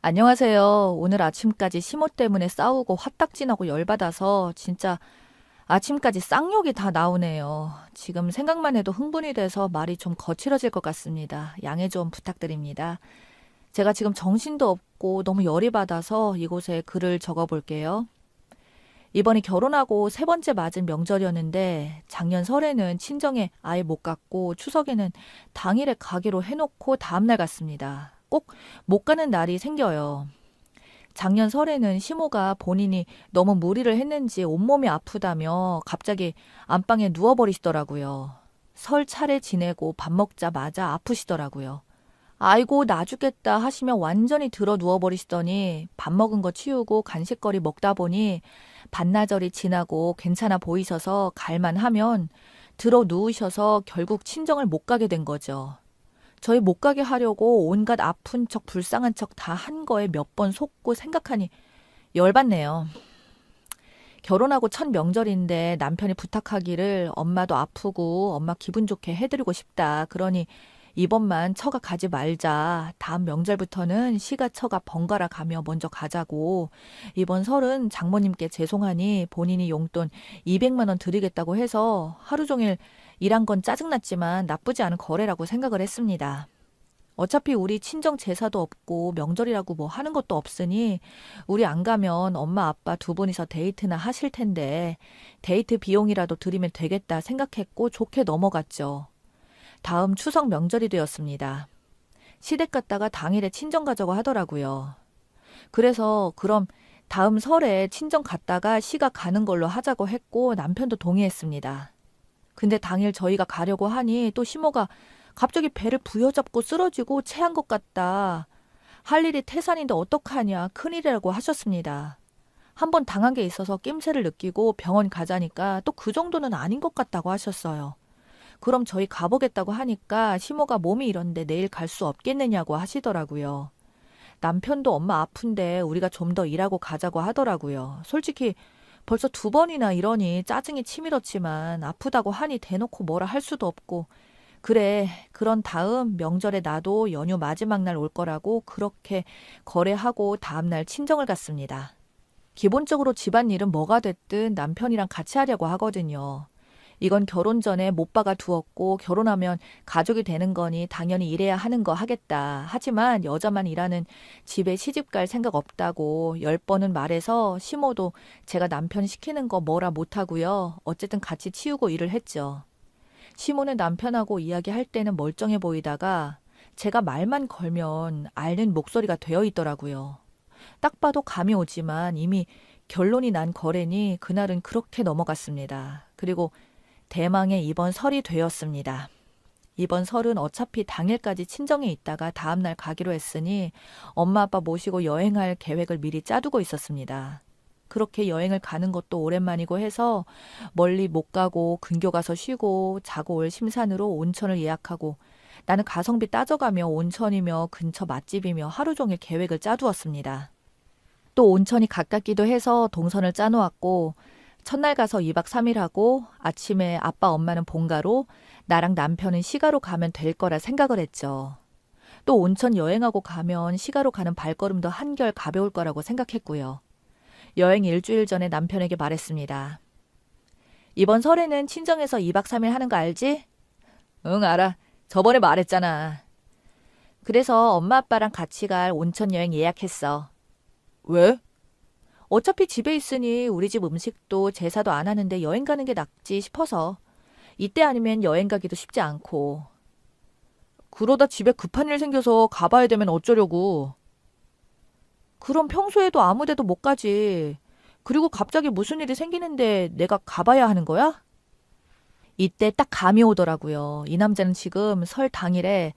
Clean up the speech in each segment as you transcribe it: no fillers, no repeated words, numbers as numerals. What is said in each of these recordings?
안녕하세요. 오늘 아침까지 시모 때문에 싸우고 화딱지나고 열받아서 진짜 아침까지 쌍욕이 다 나오네요. 지금 생각만 해도 흥분이 돼서 말이 좀 거칠어질 것 같습니다. 양해 좀 부탁드립니다. 제가 지금 정신도 없고 너무 열이 받아서 이곳에 글을 적어 볼게요. 이번이 결혼하고 세 번째 맞은 명절이었는데 작년 설에는 친정에 아예 못 갔고 추석에는 당일에 가기로 해놓고 다음날 갔습니다. 꼭 못 가는 날이 생겨요. 작년 설에는 시모가 본인이 너무 무리를 했는지 온몸이 아프다며 갑자기 안방에 누워버리시더라고요. 설 차례 지내고 밥 먹자마자 아프시더라고요. 아이고 나 죽겠다 하시며 완전히 들어 누워버리시더니 밥 먹은 거 치우고 간식거리 먹다 보니 반나절이 지나고 괜찮아 보이셔서 갈만하면 들어 누우셔서 결국 친정을 못 가게 된 거죠. 저희 못 가게 하려고 온갖 아픈 척 불쌍한 척 다 한 거에 몇 번 속고 생각하니 열받네요. 결혼하고 첫 명절인데 남편이 부탁하기를 엄마도 아프고 엄마 기분 좋게 해드리고 싶다. 그러니 이번만 처가 가지 말자. 다음 명절부터는 시가 처가 번갈아 가며 먼저 가자고. 이번 설은 장모님께 죄송하니 본인이 용돈 200만 원 드리겠다고 해서 하루 종일 일한 건 짜증났지만 나쁘지 않은 거래라고 생각을 했습니다. 어차피 우리 친정 제사도 없고 명절이라고 뭐 하는 것도 없으니 우리 안 가면 엄마 아빠 두 분이서 데이트나 하실 텐데 데이트 비용이라도 드리면 되겠다 생각했고 좋게 넘어갔죠. 다음 추석 명절이 되었습니다. 시댁 갔다가 당일에 친정 가자고 하더라고요. 그래서 그럼 다음 설에 친정 갔다가 시가 가는 걸로 하자고 했고 남편도 동의했습니다. 근데 당일 저희가 가려고 하니 또 시모가 갑자기 배를 부여잡고 쓰러지고 체한 것 같다. 할 일이 태산인데 어떡하냐. 큰일이라고 하셨습니다. 한 번 당한 게 있어서 낌새를 느끼고 병원 가자니까 또 그 정도는 아닌 것 같다고 하셨어요. 그럼 저희 가보겠다고 하니까 시모가 몸이 이런데 내일 갈 수 없겠느냐고 하시더라고요. 남편도 엄마 아픈데 우리가 좀 더 일하고 가자고 하더라고요. 솔직히 벌써 두 번이나 이러니 짜증이 치밀었지만 아프다고 하니 대놓고 뭐라 할 수도 없고 그래 그런 다음 명절에 나도 연휴 마지막 날 올 거라고 그렇게 거래하고 다음날 친정을 갔습니다. 기본적으로 집안일은 뭐가 됐든 남편이랑 같이 하려고 하거든요. 이건 결혼 전에 못 박아 두었고 결혼하면 가족이 되는 거니 당연히 일해야 하는 거 하겠다. 하지만 여자만 일하는 집에 시집 갈 생각 없다고 10번은 말해서 시모도 제가 남편 시키는 거 뭐라 못하고요. 어쨌든 같이 치우고 일을 했죠. 시모는 남편하고 이야기할 때는 멀쩡해 보이다가 제가 말만 걸면 앓는 목소리가 되어 있더라고요. 딱 봐도 감이 오지만 이미 결론이 난 거래니 그날은 그렇게 넘어갔습니다. 그리고 대망의 이번 설이 되었습니다. 이번 설은 어차피 당일까지 친정에 있다가 다음날 가기로 했으니 엄마 아빠 모시고 여행할 계획을 미리 짜두고 있었습니다. 그렇게 여행을 가는 것도 오랜만이고 해서 멀리 못 가고 근교 가서 쉬고 자고 올 심산으로 온천을 예약하고 나는 가성비 따져가며 온천이며 근처 맛집이며 하루 종일 계획을 짜두었습니다. 또 온천이 가깝기도 해서 동선을 짜놓았고 첫날 가서 2박 3일 하고 아침에 아빠 엄마는 본가로 나랑 남편은 시가로 가면 될 거라 생각을 했죠. 또 온천 여행하고 가면 시가로 가는 발걸음도 한결 가벼울 거라고 생각했고요. 여행 일주일 전에 남편에게 말했습니다. 이번 설에는 친정에서 2박 3일 하는 거 알지? 응, 알아. 저번에 말했잖아. 그래서 엄마 아빠랑 같이 갈 온천 여행 예약했어. 왜? 어차피 집에 있으니 우리 집 음식도 제사도 안 하는데 여행 가는 게 낫지 싶어서. 이때 아니면 여행 가기도 쉽지 않고. 그러다 집에 급한 일 생겨서 가봐야 되면 어쩌려고. 그럼 평소에도 아무 데도 못 가지. 그리고 갑자기 무슨 일이 생기는데 내가 가봐야 하는 거야? 이때 딱 감이 오더라고요. 이 남자는 지금 설 당일에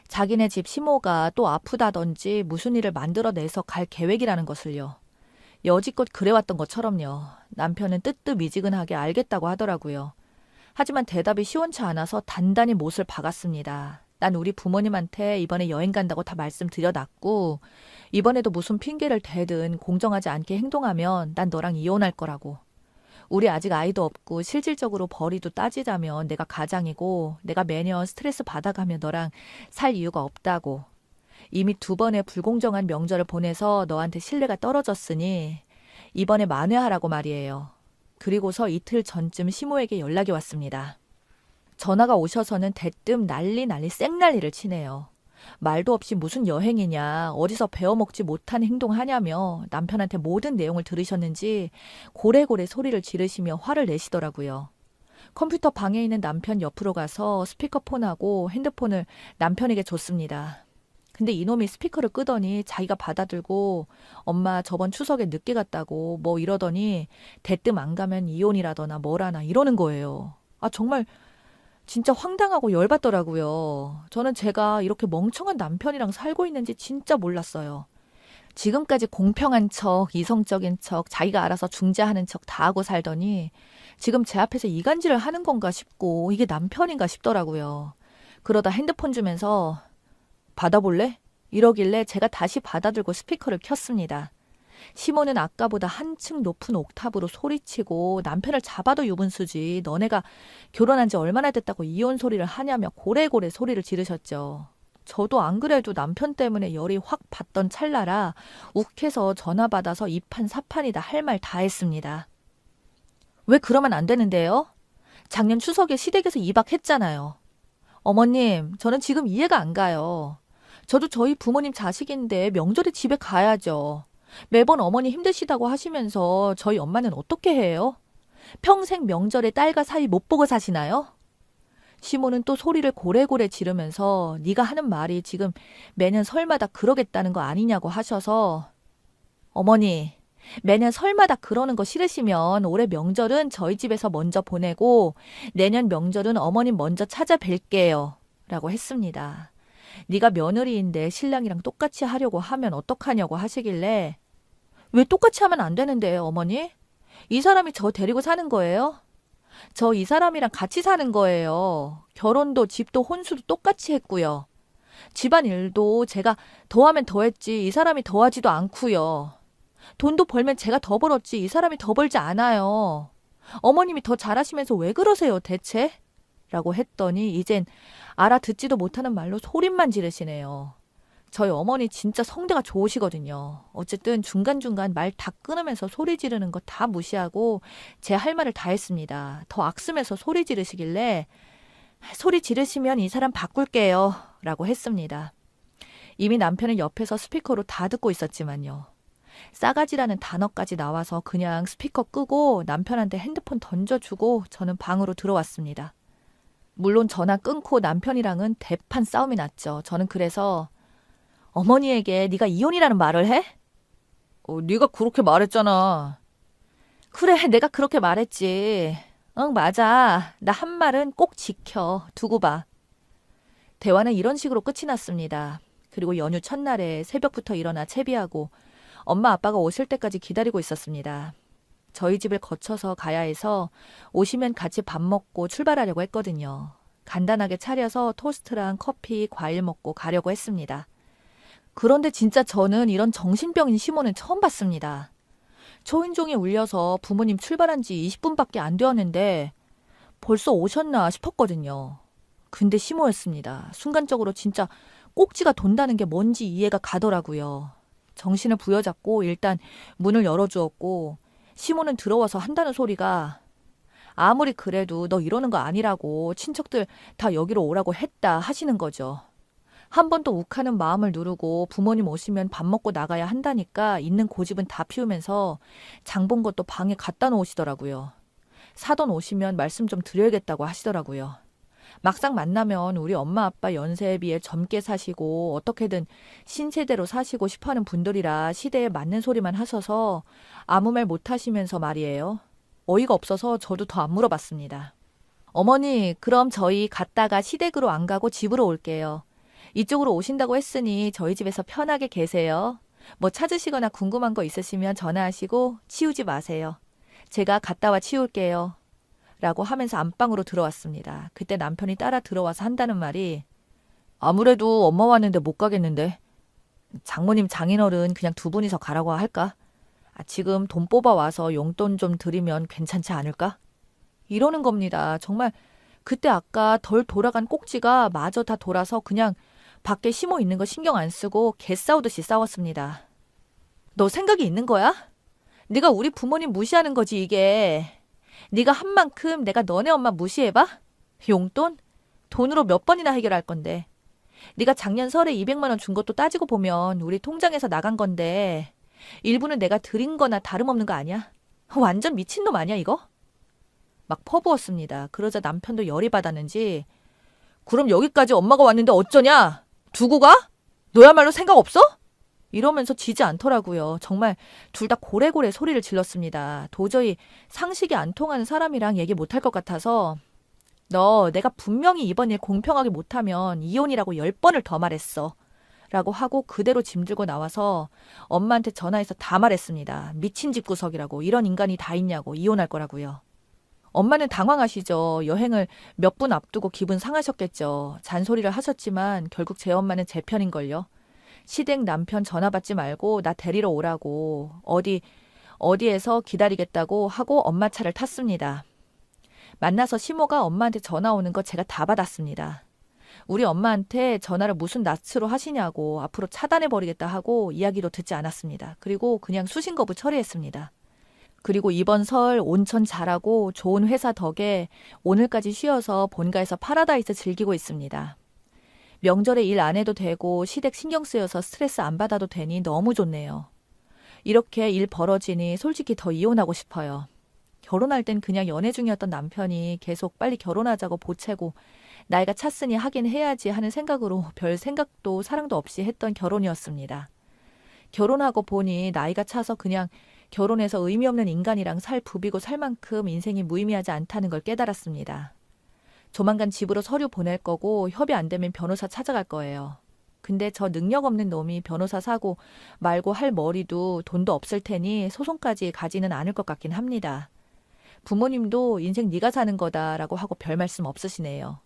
자기네 집 시모가 또 아프다든지 무슨 일을 만들어내서 갈 계획이라는 것을요. 여지껏 그래왔던 것처럼요. 남편은 뜨뜻미지근하게 알겠다고 하더라고요. 하지만 대답이 시원치 않아서 단단히 못을 박았습니다. 난 우리 부모님한테 이번에 여행 간다고 다 말씀드려놨고 이번에도 무슨 핑계를 대든 공정하지 않게 행동하면 난 너랑 이혼할 거라고. 우리 아직 아이도 없고 실질적으로 벌이도 따지자면 내가 가장이고 내가 매년 스트레스 받아가며 너랑 살 이유가 없다고. 이미 2번의 불공정한 명절을 보내서 너한테 신뢰가 떨어졌으니 이번에 만회하라고 말이에요. 그리고서 이틀 전쯤 시모에게 연락이 왔습니다. 전화가 오셔서는 대뜸 난리 생난리를 치네요. 말도 없이 무슨 여행이냐, 어디서 배워먹지 못한 행동하냐며 남편한테 모든 내용을 들으셨는지 고래고래 소리를 지르시며 화를 내시더라고요. 컴퓨터 방에 있는 남편 옆으로 가서 스피커폰하고 핸드폰을 남편에게 줬습니다. 근데 이놈이 스피커를 끄더니 자기가 받아들고 엄마 저번 추석에 늦게 갔다고 뭐 이러더니 대뜸 안 가면 이혼이라더나 뭐라나 이러는 거예요. 아 정말 진짜 황당하고 열받더라고요. 저는 제가 이렇게 멍청한 남편이랑 살고 있는지 진짜 몰랐어요. 지금까지 공평한 척, 이성적인 척, 자기가 알아서 중재하는 척 다 하고 살더니 지금 제 앞에서 이간질을 하는 건가 싶고 이게 남편인가 싶더라고요. 그러다 핸드폰 주면서 받아볼래? 이러길래 제가 다시 받아들고 스피커를 켰습니다. 시모는 아까보다 한층 높은 옥탑으로 소리치고 남편을 잡아도 유분수지 너네가 결혼한 지 얼마나 됐다고 이혼 소리를 하냐며 고래고래 소리를 지르셨죠. 저도 안 그래도 남편 때문에 열이 확 받던 찰나라 욱해서 전화 받아서 이판사판이다 할 말 다 했습니다. 왜 그러면 안 되는데요? 작년 추석에 시댁에서 2박 했잖아요. 어머님, 저는 지금 이해가 안 가요. 저도 저희 부모님 자식인데 명절에 집에 가야죠. 매번 어머니 힘드시다고 하시면서 저희 엄마는 어떻게 해요? 평생 명절에 딸과 사이 못 보고 사시나요? 시모는 또 소리를 고래고래 지르면서 네가 하는 말이 지금 매년 설마다 그러겠다는 거 아니냐고 하셔서 어머니, 매년 설마다 그러는 거 싫으시면 올해 명절은 저희 집에서 먼저 보내고 내년 명절은 어머님 먼저 찾아뵐게요. 라고 했습니다. 네가 며느리인데 신랑이랑 똑같이 하려고 하면 어떡하냐고 하시길래 왜 똑같이 하면 안 되는데요, 어머니? 이 사람이 저 데리고 사는 거예요? 저 이 사람이랑 같이 사는 거예요. 결혼도 집도 혼수도 똑같이 했고요. 집안일도 제가 더하면 더했지 이 사람이 더하지도 않고요. 돈도 벌면 제가 더 벌었지 이 사람이 더 벌지 않아요. 어머님이 더 잘하시면서 왜 그러세요, 대체? 라고 했더니 이젠 알아듣지도 못하는 말로 소린만 지르시네요. 저희 어머니 진짜 성대가 좋으시거든요. 어쨌든 중간중간 말 다 끊으면서 소리 지르는 거 다 무시하고 제 할 말을 다 했습니다. 더 악쓰면서 소리 지르시길래 소리 지르시면 이 사람 바꿀게요. 라고 했습니다. 이미 남편은 옆에서 스피커로 다 듣고 있었지만요. 싸가지라는 단어까지 나와서 그냥 스피커 끄고 남편한테 핸드폰 던져주고 저는 방으로 들어왔습니다. 물론 전화 끊고 남편이랑은 대판 싸움이 났죠. 저는 그래서 어머니에게 네가 이혼이라는 말을 해? 네가 그렇게 말했잖아. 그래, 내가 그렇게 말했지. 응, 맞아. 나 한 말은 꼭 지켜. 두고 봐. 대화는 이런 식으로 끝이 났습니다. 그리고 연휴 첫날에 새벽부터 일어나 채비하고 엄마 아빠가 오실 때까지 기다리고 있었습니다. 저희 집을 거쳐서 가야 해서 오시면 같이 밥 먹고 출발하려고 했거든요. 간단하게 차려서 토스트랑 커피, 과일 먹고 가려고 했습니다. 그런데 진짜 저는 이런 정신병인 시모는 처음 봤습니다. 초인종이 울려서 부모님 출발한 지 20분밖에 안 되었는데 벌써 오셨나 싶었거든요. 근데 시모였습니다. 순간적으로 진짜 꼭지가 돈다는 게 뭔지 이해가 가더라고요. 정신을 부여잡고 일단 문을 열어주었고 시모는 들어와서 한다는 소리가 아무리 그래도 너 이러는 거 아니라고 친척들 다 여기로 오라고 했다 하시는 거죠. 한 번 또 욱하는 마음을 누르고 부모님 오시면 밥 먹고 나가야 한다니까 있는 고집은 다 피우면서 장 본 것도 방에 갖다 놓으시더라고요. 사돈 오시면 말씀 좀 드려야겠다고 하시더라고요. 막상 만나면 우리 엄마 아빠 연세에 비해 젊게 사시고 어떻게든 신세대로 사시고 싶어하는 분들이라 시대에 맞는 소리만 하셔서 아무 말 못하시면서 말이에요. 어이가 없어서 저도 더 안 물어봤습니다. 어머니, 그럼 저희 갔다가 시댁으로 안 가고 집으로 올게요. 이쪽으로 오신다고 했으니 저희 집에서 편하게 계세요. 뭐 찾으시거나 궁금한 거 있으시면 전화하시고 치우지 마세요. 제가 갔다 와 치울게요. 라고 하면서 안방으로 들어왔습니다. 그때 남편이 따라 들어와서 한다는 말이 아무래도 엄마 왔는데 못 가겠는데 장모님 장인어른 그냥 두 분이서 가라고 할까? 지금 돈 뽑아와서 용돈 좀 드리면 괜찮지 않을까? 이러는 겁니다. 정말 그때 아까 덜 돌아간 꼭지가 마저 다 돌아서 그냥 밖에 시모 있는 거 신경 안 쓰고 개싸우듯이 싸웠습니다. 너 생각이 있는 거야? 네가 우리 부모님 무시하는 거지 이게. 네가 한 만큼 내가 너네 엄마 무시해봐? 용돈? 돈으로 몇 번이나 해결할 건데. 네가 작년 설에 200만 원 준 것도 따지고 보면 우리 통장에서 나간 건데 일부는 내가 드린 거나 다름없는 거 아니야? 완전 미친놈 아니야 이거? 막 퍼부었습니다. 그러자 남편도 열이 받았는지 그럼 여기까지 엄마가 왔는데 어쩌냐? 두고 가? 너야말로 생각 없어? 이러면서 지지 않더라고요. 정말 둘 다 고래고래 소리를 질렀습니다. 도저히 상식이 안 통하는 사람이랑 얘기 못할 것 같아서 너 내가 분명히 이번 일 공평하게 못하면 이혼이라고 10번을 더 말했어. 라고 하고 그대로 짐 들고 나와서 엄마한테 전화해서 다 말했습니다. 미친 집구석이라고 이런 인간이 다 있냐고 이혼할 거라고요. 엄마는 당황하시죠. 여행을 몇 분 앞두고 기분 상하셨겠죠. 잔소리를 하셨지만 결국 제 엄마는 제 편인걸요. 시댁 남편 전화 받지 말고 나 데리러 오라고 어디에서 기다리겠다고 하고 엄마 차를 탔습니다. 만나서 시모가 엄마한테 전화 오는 거 제가 다 받았습니다. 우리 엄마한테 전화를 무슨 낯으로 하시냐고 앞으로 차단해버리겠다 하고 이야기도 듣지 않았습니다. 그리고 그냥 수신거부 처리했습니다. 그리고 이번 설 온천 잘하고 좋은 회사 덕에 오늘까지 쉬어서 본가에서 파라다이스 즐기고 있습니다. 명절에 일 안 해도 되고 시댁 신경 쓰여서 스트레스 안 받아도 되니 너무 좋네요. 이렇게 일 벌어지니 솔직히 더 이혼하고 싶어요. 결혼할 땐 그냥 연애 중이었던 남편이 계속 빨리 결혼하자고 보채고 나이가 찼으니 하긴 해야지 하는 생각으로 별 생각도 사랑도 없이 했던 결혼이었습니다. 결혼하고 보니 나이가 차서 그냥 결혼해서 의미 없는 인간이랑 살 부비고 살 만큼 인생이 무의미하지 않다는 걸 깨달았습니다. 조만간 집으로 서류 보낼 거고 협의 안 되면 변호사 찾아갈 거예요. 근데 저 능력 없는 놈이 변호사 사고 말고 할 머리도 돈도 없을 테니 소송까지 가지는 않을 것 같긴 합니다. 부모님도 인생 네가 사는 거다라고 하고 별 말씀 없으시네요.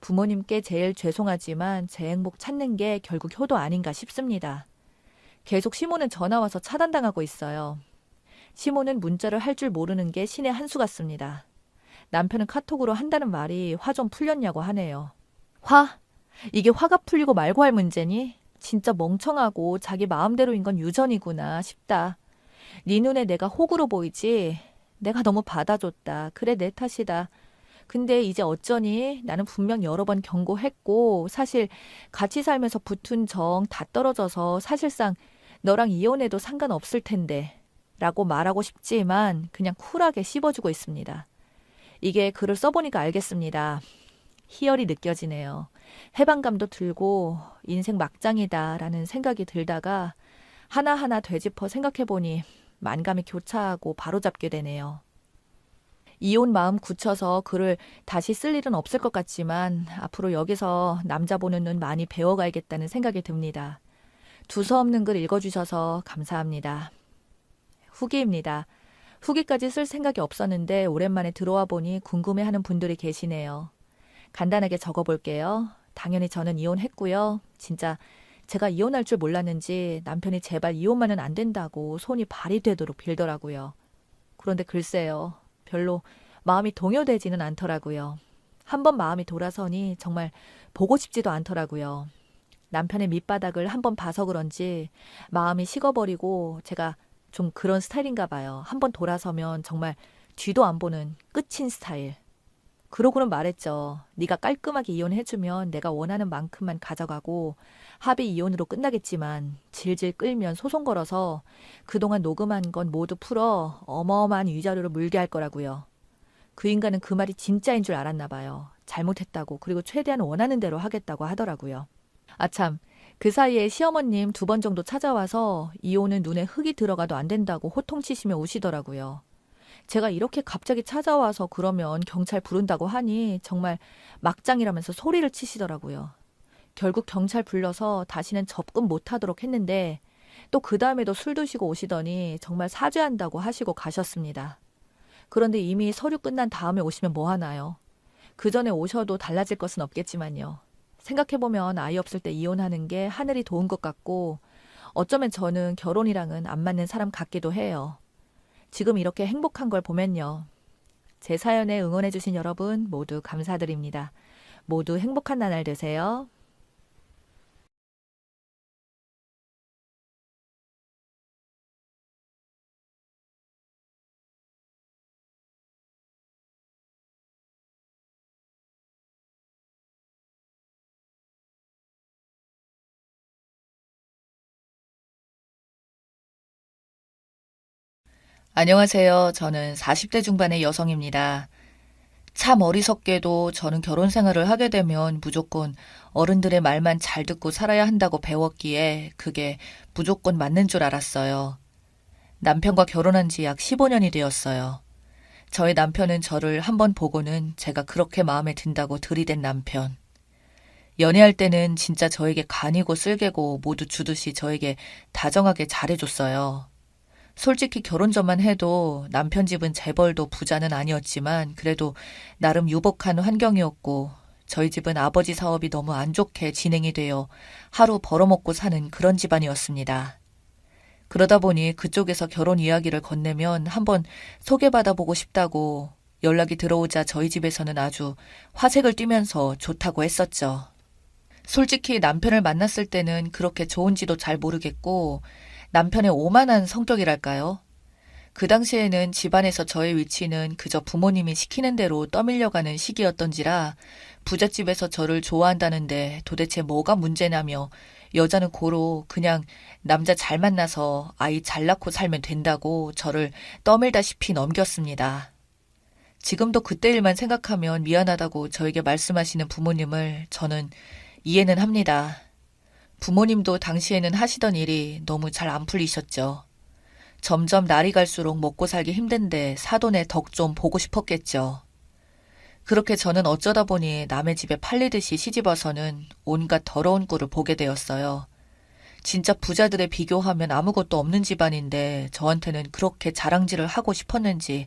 부모님께 제일 죄송하지만 제 행복 찾는 게 결국 효도 아닌가 싶습니다. 계속 시모는 전화 와서 차단당하고 있어요. 시모는 문자를 할 줄 모르는 게 신의 한 수 같습니다. 남편은 카톡으로 한다는 말이 화 좀 풀렸냐고 하네요. 화? 이게 화가 풀리고 말고 할 문제니? 진짜 멍청하고 자기 마음대로인 건 유전이구나 싶다. 네 눈에 내가 호구로 보이지? 내가 너무 받아줬다. 그래 내 탓이다. 근데 이제 어쩌니? 나는 분명 여러 번 경고했고 사실 같이 살면서 붙은 정 다 떨어져서 사실상 너랑 이혼해도 상관없을 텐데 라고 말하고 싶지만 그냥 쿨하게 씹어주고 있습니다. 이게 글을 써보니까 알겠습니다. 희열이 느껴지네요. 해방감도 들고 인생 막장이다라는 생각이 들다가 하나하나 되짚어 생각해보니 만감이 교차하고 바로잡게 되네요. 이혼 마음 굳혀서 글을 다시 쓸 일은 없을 것 같지만 앞으로 여기서 남자 보는 눈 많이 배워가야겠다는 생각이 듭니다. 두서없는 글 읽어주셔서 감사합니다. 후기입니다. 후기까지 쓸 생각이 없었는데 오랜만에 들어와 보니 궁금해하는 분들이 계시네요. 간단하게 적어볼게요. 당연히 저는 이혼했고요. 진짜 제가 이혼할 줄 몰랐는지 남편이 제발 이혼만은 안 된다고 손이 발이 되도록 빌더라고요. 그런데 글쎄요. 별로 마음이 동요되지는 않더라고요. 한번 마음이 돌아서니 정말 보고 싶지도 않더라고요. 남편의 밑바닥을 한번 봐서 그런지 마음이 식어버리고 제가 좀 그런 스타일인가 봐요. 한번 돌아서면 정말 뒤도 안 보는 끝인 스타일. 그러고는 말했죠. 네가 깔끔하게 이혼해주면 내가 원하는 만큼만 가져가고 합의 이혼으로 끝나겠지만 질질 끌면 소송 걸어서 그동안 녹음한 건 모두 풀어 어마어마한 위자료를 물게 할 거라고요. 그 인간은 그 말이 진짜인 줄 알았나 봐요. 잘못했다고 그리고 최대한 원하는 대로 하겠다고 하더라고요. 아참, 그 사이에 시어머님 2번 정도 찾아와서 이혼은 눈에 흙이 들어가도 안 된다고 호통치시며 우시더라고요. 제가 이렇게 갑자기 찾아와서 그러면 경찰 부른다고 하니 정말 막장이라면서 소리를 치시더라고요. 결국 경찰 불러서 다시는 접근 못하도록 했는데 또 그 다음에도 술 드시고 오시더니 정말 사죄한다고 하시고 가셨습니다. 그런데 이미 서류 끝난 다음에 오시면 뭐 하나요? 그 전에 오셔도 달라질 것은 없겠지만요. 생각해보면 아이 없을 때 이혼하는 게 하늘이 도운 것 같고 어쩌면 저는 결혼이랑은 안 맞는 사람 같기도 해요. 지금 이렇게 행복한 걸 보면요. 제 사연에 응원해주신 여러분 모두 감사드립니다. 모두 행복한 나날 되세요. 안녕하세요. 저는 40대 중반의 여성입니다. 참 어리석게도 저는 결혼 생활을 하게 되면 무조건 어른들의 말만 잘 듣고 살아야 한다고 배웠기에 그게 무조건 맞는 줄 알았어요. 남편과 결혼한 지 약 15년이 되었어요. 저희 남편은 저를 한번 보고는 제가 그렇게 마음에 든다고 들이댄 남편. 연애할 때는 진짜 저에게 간이고 쓸개고 모두 주듯이 저에게 다정하게 잘해줬어요. 솔직히 결혼 전만 해도 남편 집은 재벌도 부자는 아니었지만 그래도 나름 유복한 환경이었고 저희 집은 아버지 사업이 너무 안 좋게 진행이 되어 하루 벌어먹고 사는 그런 집안이었습니다. 그러다 보니 그쪽에서 결혼 이야기를 건네면 한번 소개받아보고 싶다고 연락이 들어오자 저희 집에서는 아주 화색을 띠면서 좋다고 했었죠. 솔직히 남편을 만났을 때는 그렇게 좋은지도 잘 모르겠고 남편의 오만한 성격이랄까요? 그 당시에는 집안에서 저의 위치는 그저 부모님이 시키는 대로 떠밀려가는 시기였던지라 부잣집에서 저를 좋아한다는데 도대체 뭐가 문제냐며 여자는 고로 그냥 남자 잘 만나서 아이 잘 낳고 살면 된다고 저를 떠밀다시피 넘겼습니다. 지금도 그때 일만 생각하면 미안하다고 저에게 말씀하시는 부모님을 저는 이해는 합니다. 부모님도 당시에는 하시던 일이 너무 잘 안 풀리셨죠. 점점 날이 갈수록 먹고 살기 힘든데 사돈의 덕 좀 보고 싶었겠죠. 그렇게 저는 어쩌다 보니 남의 집에 팔리듯이 시집와서는 온갖 더러운 꼴을 보게 되었어요. 진짜 부자들에 비교하면 아무것도 없는 집안인데 저한테는 그렇게 자랑질을 하고 싶었는지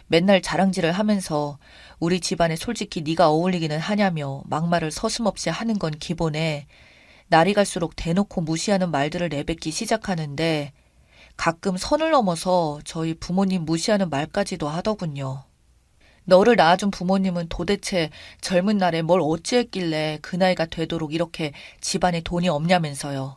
맨날 자랑질을 하면서 우리 집안에 솔직히 네가 어울리기는 하냐며 막말을 서슴없이 하는 건 기본에 날이 갈수록 대놓고 무시하는 말들을 내뱉기 시작하는데 가끔 선을 넘어서 저희 부모님 무시하는 말까지도 하더군요. 너를 낳아준 부모님은 도대체 젊은 날에 뭘 어찌했길래 그 나이가 되도록 이렇게 집안에 돈이 없냐면서요.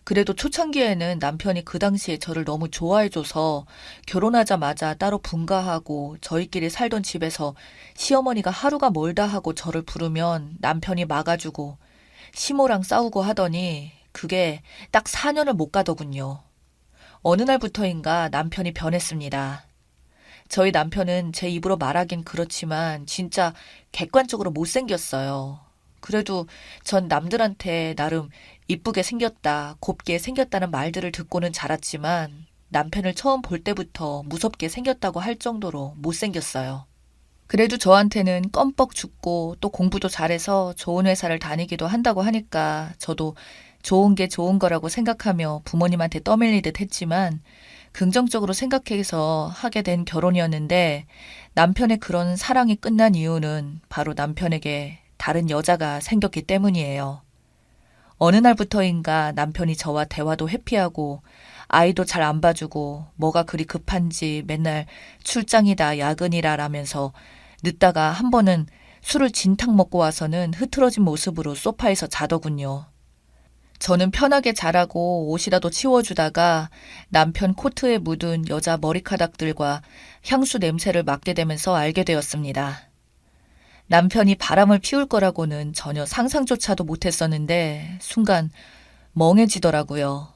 그래도 초창기에는 남편이 그 당시에 저를 너무 좋아해줘서 결혼하자마자 따로 분가하고 저희끼리 살던 집에서 시어머니가 하루가 멀다 하고 저를 부르면 남편이 막아주고 시모랑 싸우고 하더니 그게 딱 4년을 못 가더군요. 어느 날부터인가 남편이 변했습니다. 저희 남편은 제 입으로 말하긴 그렇지만 진짜 객관적으로 못생겼어요. 그래도 전 남들한테 나름 이쁘게 생겼다, 곱게 생겼다는 말들을 듣고는 자랐지만 남편을 처음 볼 때부터 무섭게 생겼다고 할 정도로 못생겼어요. 그래도 저한테는 껌뻑 죽고 또 공부도 잘해서 좋은 회사를 다니기도 한다고 하니까 저도 좋은 게 좋은 거라고 생각하며 부모님한테 떠밀리듯 했지만 긍정적으로 생각해서 하게 된 결혼이었는데 남편의 그런 사랑이 끝난 이유는 바로 남편에게 다른 여자가 생겼기 때문이에요. 어느 날부터인가 남편이 저와 대화도 회피하고 아이도 잘 안 봐주고 뭐가 그리 급한지 맨날 출장이다 야근이라 라면서 늦다가 한 번은 술을 진탕 먹고 와서는 흐트러진 모습으로 소파에서 자더군요. 저는 편하게 자라고 옷이라도 치워주다가 남편 코트에 묻은 여자 머리카락들과 향수 냄새를 맡게 되면서 알게 되었습니다. 남편이 바람을 피울 거라고는 전혀 상상조차도 못했었는데 순간 멍해지더라고요.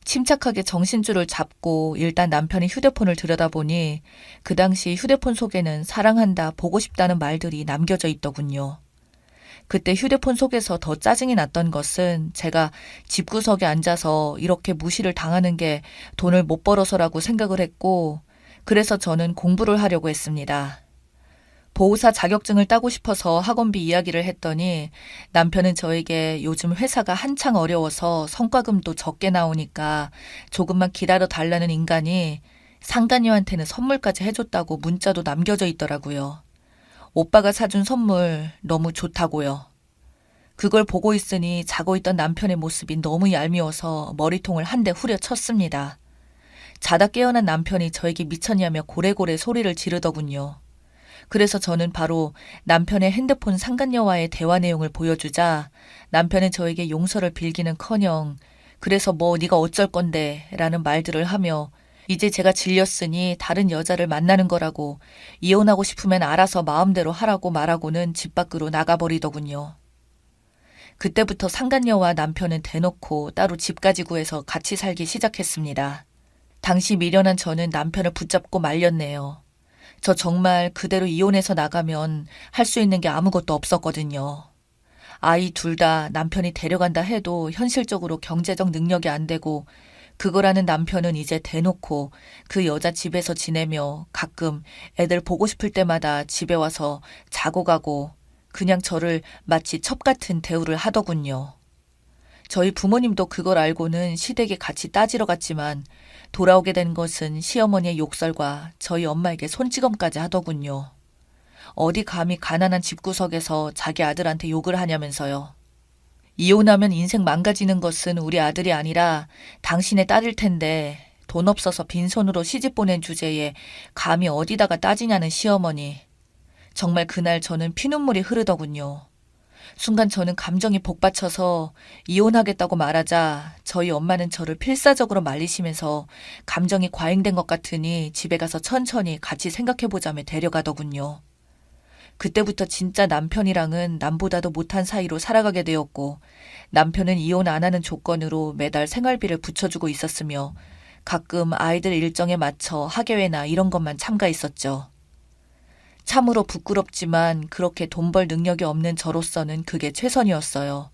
침착하게 정신줄을 잡고 일단 남편이 휴대폰을 들여다보니 그 당시 휴대폰 속에는 사랑한다, 보고 싶다는 말들이 남겨져 있더군요. 그때 휴대폰 속에서 더 짜증이 났던 것은 제가 집구석에 앉아서 이렇게 무시를 당하는 게 돈을 못 벌어서라고 생각을 했고 그래서 저는 공부를 하려고 했습니다. 보호사 자격증을 따고 싶어서 학원비 이야기를 했더니 남편은 저에게 요즘 회사가 한창 어려워서 성과금도 적게 나오니까 조금만 기다려 달라는 인간이 상간녀한테는 선물까지 해줬다고 문자도 남겨져 있더라고요. 오빠가 사준 선물 너무 좋다고요. 그걸 보고 있으니 자고 있던 남편의 모습이 너무 얄미워서 머리통을 한 대 후려쳤습니다. 자다 깨어난 남편이 저에게 미쳤냐며 고래고래 소리를 지르더군요. 그래서 저는 바로 남편의 핸드폰 상간녀와의 대화 내용을 보여주자 남편은 저에게 용서를 빌기는커녕 그래서 뭐 네가 어쩔 건데 라는 말들을 하며 이제 제가 질렸으니 다른 여자를 만나는 거라고 이혼하고 싶으면 알아서 마음대로 하라고 말하고는 집 밖으로 나가버리더군요. 그때부터 상간녀와 남편은 대놓고 따로 집까지 구해서 같이 살기 시작했습니다. 당시 미련한 저는 남편을 붙잡고 말렸네요. 저 정말 그대로 이혼해서 나가면 할 수 있는 게 아무것도 없었거든요. 아이 둘 다 남편이 데려간다 해도 현실적으로 경제적 능력이 안 되고 그거라는 남편은 이제 대놓고 그 여자 집에서 지내며 가끔 애들 보고 싶을 때마다 집에 와서 자고 가고 그냥 저를 마치 첩 같은 대우를 하더군요. 저희 부모님도 그걸 알고는 시댁에 같이 따지러 갔지만 돌아오게 된 것은 시어머니의 욕설과 저희 엄마에게 손찌검까지 하더군요. 어디 감히 가난한 집구석에서 자기 아들한테 욕을 하냐면서요. 이혼하면 인생 망가지는 것은 우리 아들이 아니라 당신의 딸일 텐데 돈 없어서 빈손으로 시집 보낸 주제에 감히 어디다가 따지냐는 시어머니. 정말 그날 저는 피눈물이 흐르더군요. 순간 저는 감정이 복받쳐서 이혼하겠다고 말하자 저희 엄마는 저를 필사적으로 말리시면서 감정이 과잉된 것 같으니 집에 가서 천천히 같이 생각해보자며 데려가더군요. 그때부터 진짜 남편이랑은 남보다도 못한 사이로 살아가게 되었고 남편은 이혼 안 하는 조건으로 매달 생활비를 붙여주고 있었으며 가끔 아이들 일정에 맞춰 학예회나 이런 것만 참가했었죠. 참으로 부끄럽지만 그렇게 돈 벌 능력이 없는 저로서는 그게 최선이었어요.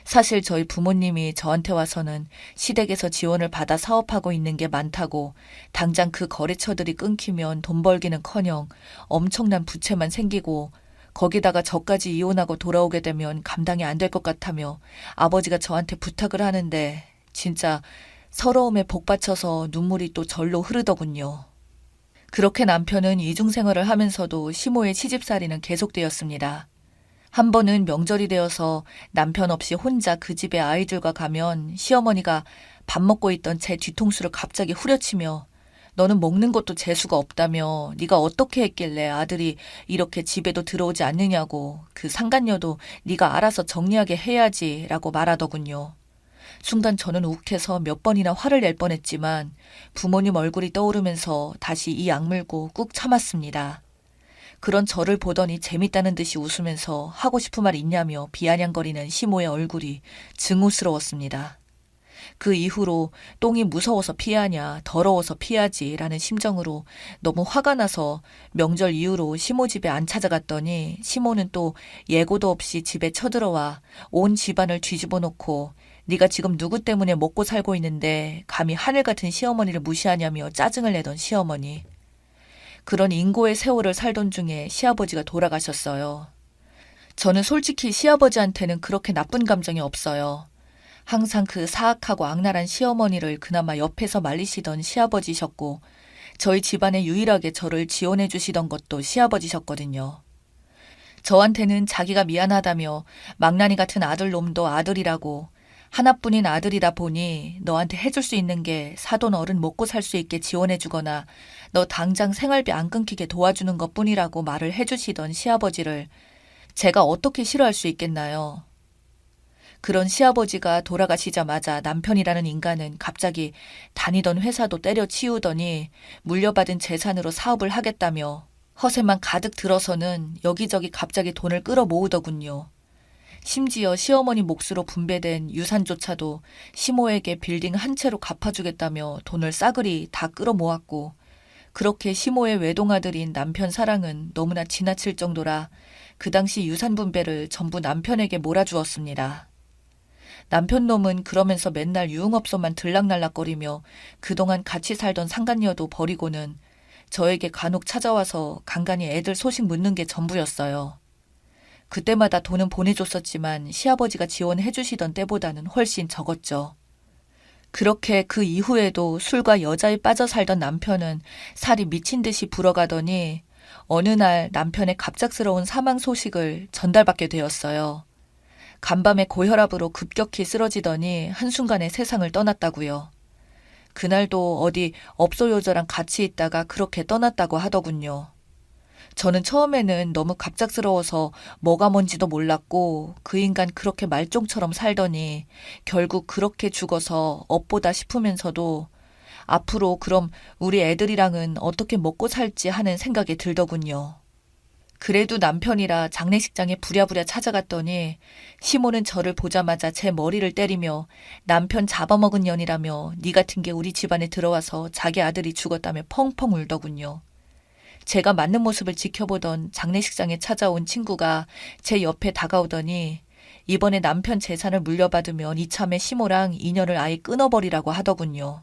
사실 저희 부모님이 저한테 와서는 시댁에서 지원을 받아 사업하고 있는 게 많다고 당장 그 거래처들이 끊기면 돈 벌기는커녕 엄청난 부채만 생기고 거기다가 저까지 이혼하고 돌아오게 되면 감당이 안 될 것 같다며 아버지가 저한테 부탁을 하는데 진짜 서러움에 복받쳐서 눈물이 또 절로 흐르더군요. 그렇게 남편은 이중생활을 하면서도 시모의 시집살이는 계속되었습니다. 한 번은 명절이 되어서 남편 없이 혼자 그 집에 아이들과 가면 시어머니가 밥 먹고 있던 제 뒤통수를 갑자기 후려치며 너는 먹는 것도 재수가 없다며 네가 어떻게 했길래 아들이 이렇게 집에도 들어오지 않느냐고 그 상간녀도 네가 알아서 정리하게 해야지 라고 말하더군요. 순간 저는 욱해서 몇 번이나 화를 낼 뻔했지만 부모님 얼굴이 떠오르면서 다시 이 악물고 꾹 참았습니다. 그런 저를 보더니 재밌다는 듯이 웃으면서 하고 싶은 말 있냐며 비아냥거리는 시모의 얼굴이 증오스러웠습니다. 그 이후로 똥이 무서워서 피하냐 더러워서 피하지 라는 심정으로 너무 화가 나서 명절 이후로 시모 집에 안 찾아갔더니 시모는 또 예고도 없이 집에 쳐들어와 온 집안을 뒤집어 놓고 네가 지금 누구 때문에 먹고 살고 있는데 감히 하늘 같은 시어머니를 무시하냐며 짜증을 내던 시어머니. 그런 인고의 세월을 살던 중에 시아버지가 돌아가셨어요. 저는 솔직히 시아버지한테는 그렇게 나쁜 감정이 없어요. 항상 그 사악하고 악랄한 시어머니를 그나마 옆에서 말리시던 시아버지셨고 저희 집안에 유일하게 저를 지원해 주시던 것도 시아버지셨거든요. 저한테는 자기가 미안하다며 망나니 같은 아들놈도 아들이라고 하나뿐인 아들이다 보니 너한테 해줄 수 있는 게 사돈 어른 먹고 살 수 있게 지원해 주거나 너 당장 생활비 안 끊기게 도와주는 것뿐이라고 말을 해주시던 시아버지를 제가 어떻게 싫어할 수 있겠나요? 그런 시아버지가 돌아가시자마자 남편이라는 인간은 갑자기 다니던 회사도 때려치우더니 물려받은 재산으로 사업을 하겠다며 허세만 가득 들어서는 여기저기 갑자기 돈을 끌어모으더군요. 심지어 시어머니 몫으로 분배된 유산조차도 시모에게 빌딩 한 채로 갚아주겠다며 돈을 싸그리 다 끌어모았고 그렇게 시모의 외동아들인 남편 사랑은 너무나 지나칠 정도라 그 당시 유산 분배를 전부 남편에게 몰아주었습니다. 남편 놈은 그러면서 맨날 유흥업소만 들락날락거리며 그동안 같이 살던 상간녀도 버리고는 저에게 간혹 찾아와서 간간히 애들 소식 묻는 게 전부였어요. 그때마다 돈은 보내줬었지만 시아버지가 지원해 주시던 때보다는 훨씬 적었죠. 그렇게 그 이후에도 술과 여자에 빠져 살던 남편은 살이 미친 듯이 불어가더니 어느 날 남편의 갑작스러운 사망 소식을 전달받게 되었어요. 간밤에 고혈압으로 급격히 쓰러지더니 한순간에 세상을 떠났다고요. 그날도 어디 업소요저랑 같이 있다가 그렇게 떠났다고 하더군요. 저는 처음에는 너무 갑작스러워서 뭐가 뭔지도 몰랐고 그 인간 그렇게 말종처럼 살더니 결국 그렇게 죽어서 업보다 싶으면서도 앞으로 그럼 우리 애들이랑은 어떻게 먹고 살지 하는 생각이 들더군요. 그래도 남편이라 장례식장에 부랴부랴 찾아갔더니 시모는 저를 보자마자 제 머리를 때리며 남편 잡아먹은 년이라며 니 같은 게 우리 집안에 들어와서 자기 아들이 죽었다며 펑펑 울더군요. 제가 맞는 모습을 지켜보던 장례식장에 찾아온 친구가 제 옆에 다가오더니 이번에 남편 재산을 물려받으면 이참에 시모랑 인연을 아예 끊어버리라고 하더군요.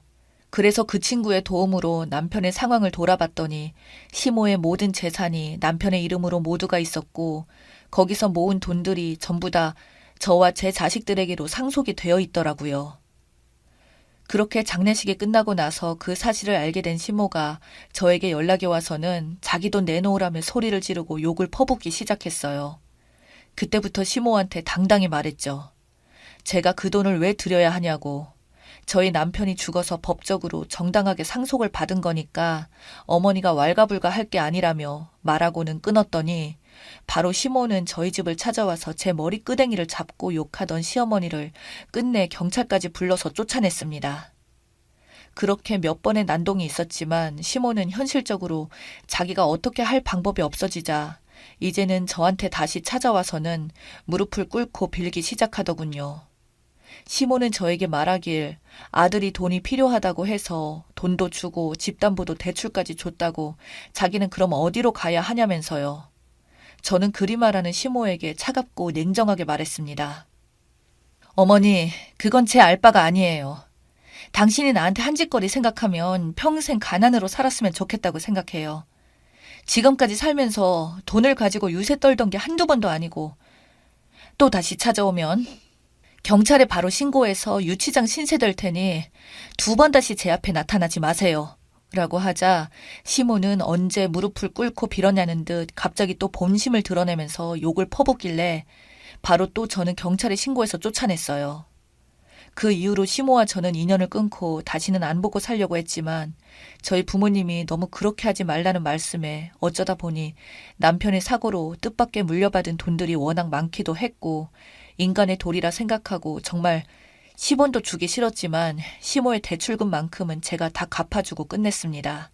그래서 그 친구의 도움으로 남편의 상황을 돌아봤더니 시모의 모든 재산이 남편의 이름으로 모두가 있었고 거기서 모은 돈들이 전부 다 저와 제 자식들에게로 상속이 되어 있더라고요. 그렇게 장례식이 끝나고 나서 그 사실을 알게 된 시모가 저에게 연락이 와서는 자기 돈 내놓으라며 소리를 지르고 욕을 퍼붓기 시작했어요. 그때부터 시모한테 당당히 말했죠. 제가 그 돈을 왜 드려야 하냐고. 저희 남편이 죽어서 법적으로 정당하게 상속을 받은 거니까 어머니가 왈가불가 할 게 아니라며 말하고는 끊었더니 바로 시모는 저희 집을 찾아와서 제 머리 끄댕이를 잡고 욕하던 시어머니를 끝내 경찰까지 불러서 쫓아냈습니다. 그렇게 몇 번의 난동이 있었지만 시모는 현실적으로 자기가 어떻게 할 방법이 없어지자 이제는 저한테 다시 찾아와서는 무릎을 꿇고 빌기 시작하더군요. 시모는 저에게 말하길 아들이 돈이 필요하다고 해서 돈도 주고 집담보도 대출까지 줬다고 자기는 그럼 어디로 가야 하냐면서요. 저는 그리 말하는 시모에게 차갑고 냉정하게 말했습니다. 어머니, 그건 제 알바가 아니에요. 당신이 나한테 한 짓거리 생각하면 평생 가난으로 살았으면 좋겠다고 생각해요. 지금까지 살면서 돈을 가지고 유세 떨던 게 한두 번도 아니고 또 다시 찾아오면 경찰에 바로 신고해서 유치장 신세될 테니 두 번 다시 제 앞에 나타나지 마세요. 라고 하자 시모는 언제 무릎을 꿇고 빌어냐는 듯 갑자기 또 본심을 드러내면서 욕을 퍼붓길래 바로 또 저는 경찰에 신고해서 쫓아냈어요. 그 이후로 시모와 저는 인연을 끊고 다시는 안 보고 살려고 했지만 저희 부모님이 너무 그렇게 하지 말라는 말씀에 어쩌다 보니 남편의 사고로 뜻밖의 물려받은 돈들이 워낙 많기도 했고 인간의 도리라 생각하고 정말 10원도 주기 싫었지만 시모의 대출금만큼은 제가 다 갚아주고 끝냈습니다.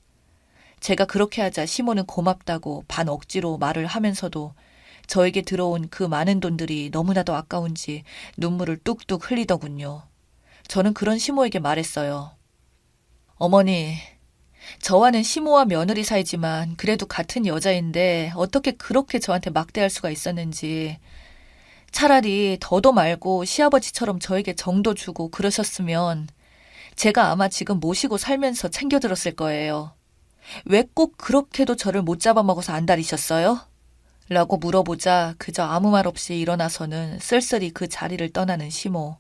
제가 그렇게 하자 시모는 고맙다고 반 억지로 말을 하면서도 저에게 들어온 그 많은 돈들이 너무나도 아까운지 눈물을 뚝뚝 흘리더군요. 저는 그런 시모에게 말했어요. 어머니, 저와는 시모와 며느리 사이지만 그래도 같은 여자인데 어떻게 그렇게 저한테 막대할 수가 있었는지 차라리 더도 말고 시아버지처럼 저에게 정도 주고 그러셨으면 제가 아마 지금 모시고 살면서 챙겨들었을 거예요. 왜 꼭 그렇게도 저를 못 잡아먹어서 안달이셨어요? 라고 물어보자 그저 아무 말 없이 일어나서는 쓸쓸히 그 자리를 떠나는 시모.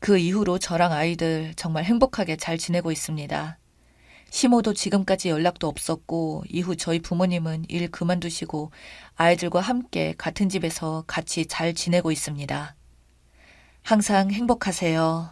그 이후로 저랑 아이들 정말 행복하게 잘 지내고 있습니다. 시모도 지금까지 연락도 없었고 이후 저희 부모님은 일 그만두시고 아이들과 함께 같은 집에서 같이 잘 지내고 있습니다. 항상 행복하세요.